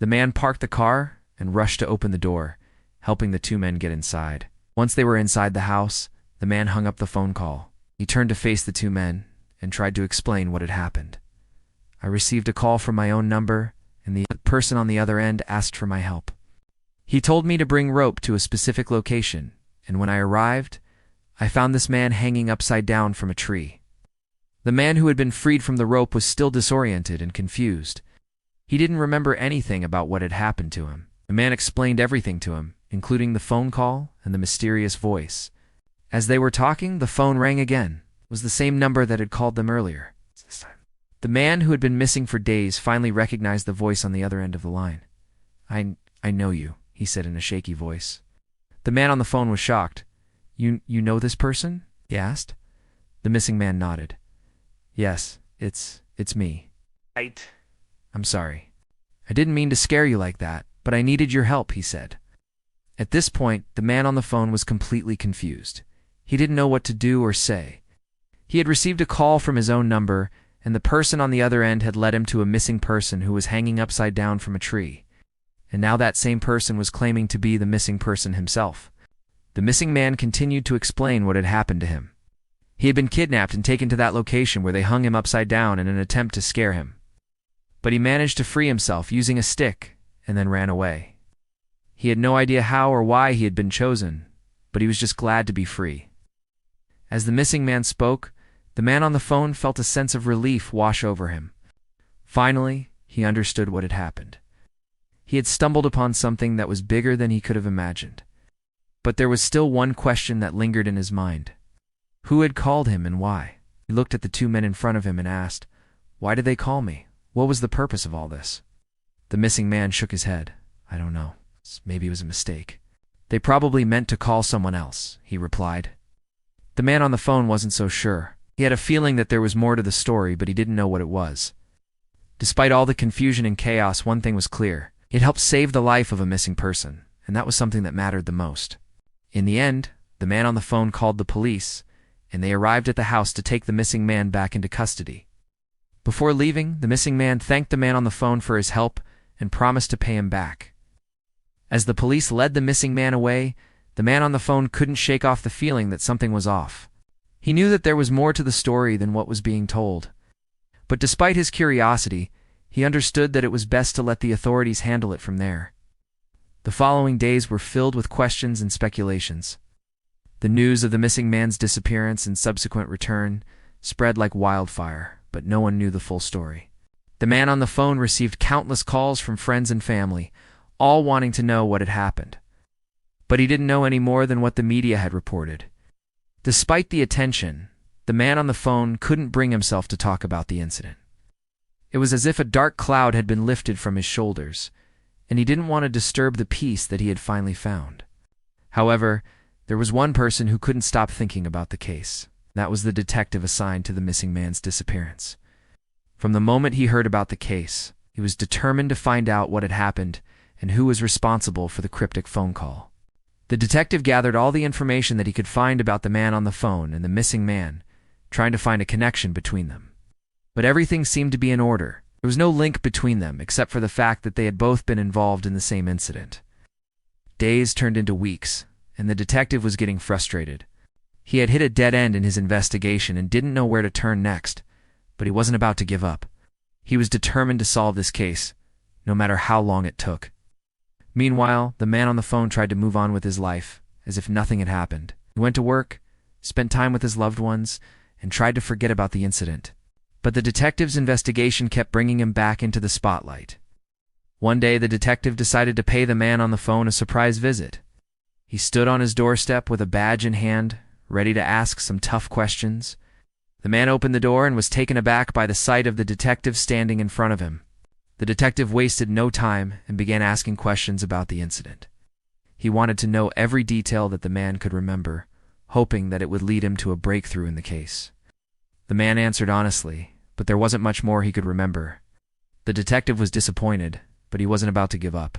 The man parked the car and rushed to open the door, helping the two men get inside. Once they were inside the house, the man hung up the phone call. He turned to face the two men and tried to explain what had happened. "I received a call from my own number, and the person on the other end asked for my help. He told me to bring rope to a specific location, and when I arrived, I found this man hanging upside down from a tree." The man who had been freed from the rope was still disoriented and confused. He didn't remember anything about what had happened to him. The man explained everything to him, including the phone call and the mysterious voice. As they were talking, the phone rang again. It was the same number that had called them earlier. The man who had been missing for days finally recognized the voice on the other end of the line. I know you," he said in a shaky voice. The man on the phone was shocked. You know this person?" he asked. The missing man nodded. "Yes, it's me." Right. "I'm sorry. I didn't mean to scare you like that, but I needed your help," he said. At this point, the man on the phone was completely confused. He didn't know what to do or say. He had received a call from his own number, and the person on the other end had led him to a missing person who was hanging upside down from a tree. And now that same person was claiming to be the missing person himself. The missing man continued to explain what had happened to him. He had been kidnapped and taken to that location where they hung him upside down in an attempt to scare him. But he managed to free himself using a stick and then ran away. He had no idea how or why he had been chosen, but he was just glad to be free. As the missing man spoke, the man on the phone felt a sense of relief wash over him. Finally, he understood what had happened. He had stumbled upon something that was bigger than he could have imagined. But there was still one question that lingered in his mind. Who had called him and why? He looked at the two men in front of him and asked, "Why did they call me? What was the purpose of all this?" The missing man shook his head. "I don't know. Maybe it was a mistake. They probably meant to call someone else," he replied. The man on the phone wasn't so sure. He had a feeling that there was more to the story, but he didn't know what it was. Despite all the confusion and chaos, one thing was clear. It helped save the life of a missing person, and that was something that mattered the most. In the end, the man on the phone called the police, and they arrived at the house to take the missing man back into custody. Before leaving, the missing man thanked the man on the phone for his help and promised to pay him back. As the police led the missing man away, the man on the phone couldn't shake off the feeling that something was off. He knew that there was more to the story than what was being told. But despite his curiosity, he understood that it was best to let the authorities handle it from there. The following days were filled with questions and speculations. The news of the missing man's disappearance and subsequent return spread like wildfire, but no one knew the full story. The man on the phone received countless calls from friends and family, all wanting to know what had happened. But he didn't know any more than what the media had reported. Despite the attention, the man on the phone couldn't bring himself to talk about the incident. It was as if a dark cloud had been lifted from his shoulders, and he didn't want to disturb the peace that he had finally found. However, there was one person who couldn't stop thinking about the case. That was the detective assigned to the missing man's disappearance. From the moment he heard about the case, he was determined to find out what had happened and who was responsible for the cryptic phone call. The detective gathered all the information that he could find about the man on the phone and the missing man, trying to find a connection between them. But everything seemed to be in order. There was no link between them except for the fact that they had both been involved in the same incident. Days turned into weeks, and the detective was getting frustrated. He had hit a dead end in his investigation and didn't know where to turn next, but he wasn't about to give up. He was determined to solve this case, no matter how long it took. Meanwhile, the man on the phone tried to move on with his life, as if nothing had happened. He went to work, spent time with his loved ones, and tried to forget about the incident. But the detective's investigation kept bringing him back into the spotlight. One day, the detective decided to pay the man on the phone a surprise visit. He stood on his doorstep with a badge in hand, ready to ask some tough questions. The man opened the door and was taken aback by the sight of the detective standing in front of him. The detective wasted no time and began asking questions about the incident. He wanted to know every detail that the man could remember, hoping that it would lead him to a breakthrough in the case. The man answered honestly, but there wasn't much more he could remember. The detective was disappointed, but he wasn't about to give up.